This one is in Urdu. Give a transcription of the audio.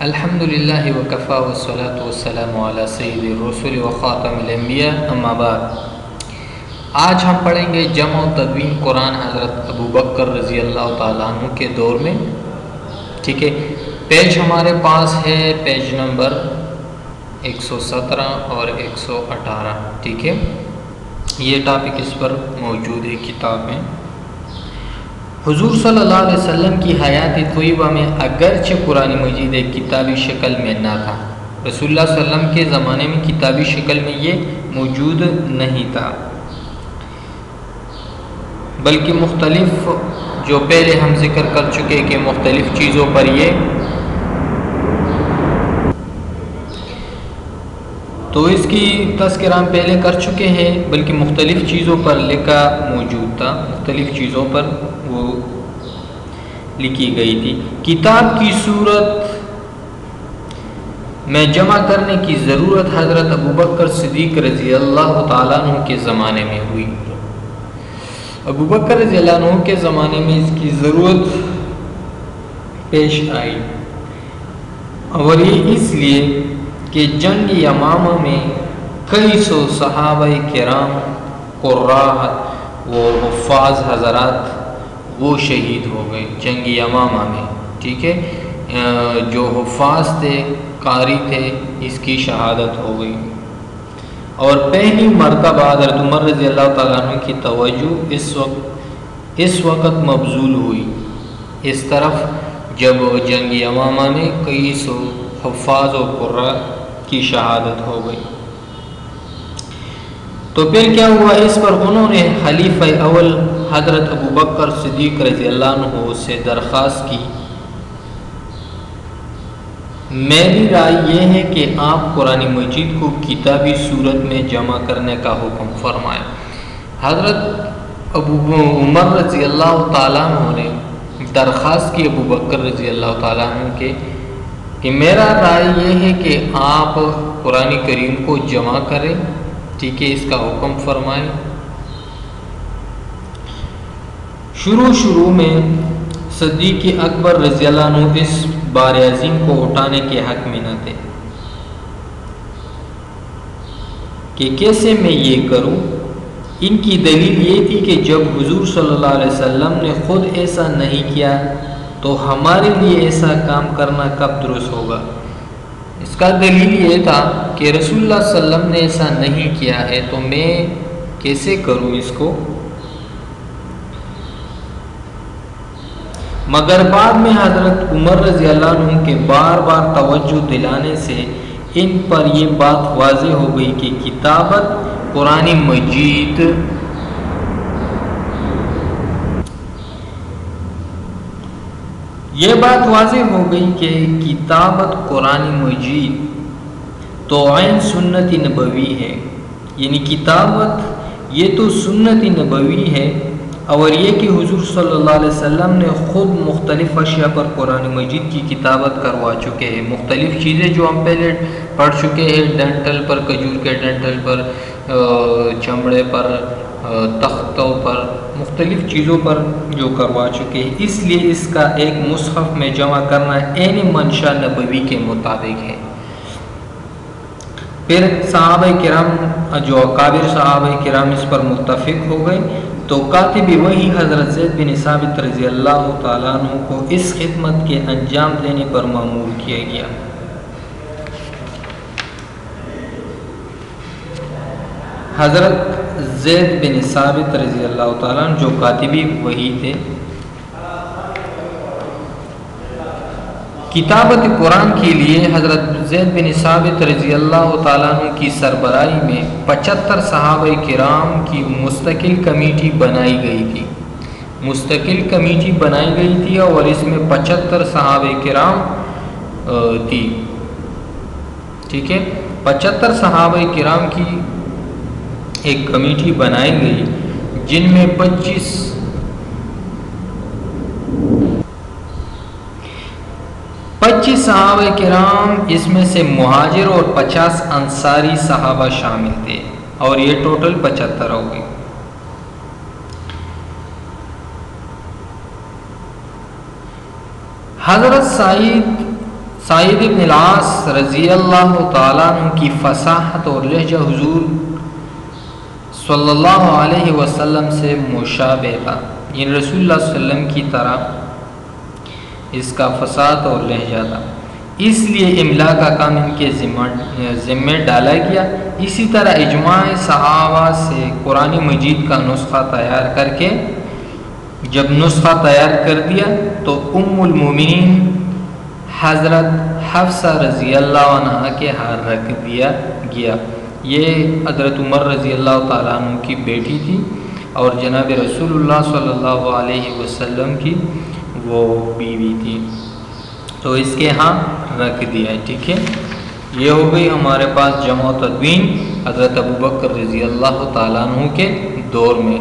الحمدللہ وکفا والصلاة والسلام علی سید الرسل وخاتم الانبیاء اما بعد۔ آج ہم پڑھیں گے جمع و تدوین قرآن حضرت ابو بکر رضی اللہ تعالیٰ عنہ کے دور میں۔ ٹھیک ہے، پیج ہمارے پاس ہے پیج نمبر 117 اور 118۔ ٹھیک ہے، یہ ٹاپک اس پر موجود ہے کتاب میں۔ حضور صلی اللہ علیہ وسلم کی حیات طیبہ میں اگرچہ قرآن مجید ایک کتابی شکل میں نہ تھا، رسول اللہ صلی اللہ علیہ وسلم کے زمانے میں کتابی شکل میں یہ موجود نہیں تھا، بلکہ مختلف جو پہلے ہم ذکر کر چکے کہ مختلف چیزوں پر یہ تو اس کی تذکرہ ہم پہلے کر چکے ہیں، بلکہ مختلف چیزوں پر لکھا موجود تھا، مختلف چیزوں پر وہ لکھی گئی تھی۔ کتاب کی صورت میں جمع کرنے کی ضرورت حضرت ابو بکر صدیق رضی اللہ تعالیٰ عنہ کے زمانے میں ہوئی۔ ابو بکر رضی اللہ عنہ کے زمانے میں اس کی ضرورت پیش آئی، اور یہ اس لیے کہ جنگ یمامہ میں کئی سو صحابہ کرام قراء و حفاظ حضرات وہ شہید ہو گئے جنگ یمامہ میں۔ ٹھیک ہے، جو حفاظ تھے، قاری تھے، اس کی شہادت ہو گئی، اور پہلی مرتبہ حضرت عمر رضی اللہ تعالیٰ عنہ کی توجہ اس وقت مبذول ہوئی اس طرف جب جنگ یمامہ میں کئی سو حفاظ و قراء کی شہادت ہو گئی۔ تو پھر کیا ہوا، اس پر انہوں نے خلیفہ اول حضرت ابو بکر صدیق رضی اللہ عنہ سے درخواست کی، میری رائے یہ ہے کہ آپ قرآن مجید کو کتابی صورت میں جمع کرنے کا حکم فرمائیں۔ حضرت ابو عمر رضی اللہ تعالیٰ عنہ نے درخواست کی ابو بکر رضی اللہ تعالیٰ عنہ کے کہ میرا رائے یہ ہے کہ آپ قرآن کریم کو جمع کریں، ٹھیک ہے، اس کا حکم فرمائیں۔ شروع میں صدیق اکبر رضی اللہ عنہ اس بار عظیم کو اٹھانے کے حق میں نہ تھے کہ کیسے میں یہ کروں۔ ان کی دلیل یہ تھی کہ جب حضور صلی اللہ علیہ وسلم نے خود ایسا نہیں کیا تو ہمارے لیے ایسا کام کرنا کب درست ہوگا۔ اس کا دلیل یہ تھا کہ رسول اللہ صلی اللہ علیہ وسلم نے ایسا نہیں کیا ہے تو میں کیسے کروں اس کو۔ مگر بعد میں حضرت عمر رضی اللہ عنہ کے بار بار توجہ دلانے سے ان پر یہ بات واضح ہو گئی کہ کتابت قرآن مجید یہ بات واضح ہو گئی کہ کتابت قرآن مجید تو عین سنت نبوی ہے، یعنی کتابت یہ تو سنت نبوی ہے، اور یہ کہ حضور صلی اللہ علیہ وسلم نے خود مختلف اشیاء پر قرآن مجید کی کتابت کروا چکے ہیں۔ مختلف چیزیں جو ہم پہلے پڑھ چکے ہیں، ڈنٹل پر، کھجور کے ڈنٹل پر، چمڑے پر، تختوں پر، مختلف چیزوں پر جو کروا چکے ہیں، اس لیے اس کا ایک مصحف میں جمع کرنا عین منشا نبوی کے مطابق ہے۔ پھر صحابہ کرام جو اکابر صحابہ کرام اس پر متفق ہو گئے، تو کاتب وحی حضرت زید بن ثابت رضی اللہ تعالیٰ عنہ کو اس خدمت کے انجام دینے پر مأمور کیا گیا۔ حضرت زید بن ثابت رضی اللہ تعالیٰ عنہ جو کاتبی وحی تھے، کتابت قرآن کے لیے حضرت زید بن ثابت رضی اللہ تعالیٰ عنہ کی سربراہی میں 75 صحابہ کرام کی مستقل کمیٹی بنائی گئی تھی۔ مستقل کمیٹی بنائی گئی تھی اور اس میں 75 صحابہ کرام تھی۔ ٹھیک ہے، 75 صحابہ کرام کی ایک کمیٹی بنائی گئی، جن میں 25 صحابہ کرام، اس میں سے مہاجر اور 50 انصاری صحابہ شامل تھے، اور یہ ٹوٹل 75 ہو گئی۔ حضرت سعید بن العاص رضی اللہ تعالیٰ عنہ کی فصاحت اور لہجہ حضور صلی اللہ علیہ وسلم سے مشابہ تھا، یعنی رسول اللہ صلی اللہ علیہ وسلم کی طرح اس کا فصاحت اور لہجہ تھا، اس لیے املا کا کام ان کے ذمہ ڈالا گیا۔ اسی طرح اجماع صحابہ سے قرآن مجید کا نسخہ تیار کر کے جب نسخہ تیار کر دیا تو ام المومنین حضرت حفصہ رضی اللہ عنہ کے ہاتھ رکھ دیا گیا۔ یہ حضرت عمر رضی اللہ تعالیٰ عنہ کی بیٹی تھی اور جناب رسول اللہ صلی اللہ علیہ وسلم کی وہ بیوی تھی، تو اس کے ہاں رکھ دیا ہے، ٹھیک ہے۔ یہ ہو گئی ہمارے پاس جمع و تدوین حضرت ابوبکر رضی اللہ تعالیٰ عنہ کے دور میں۔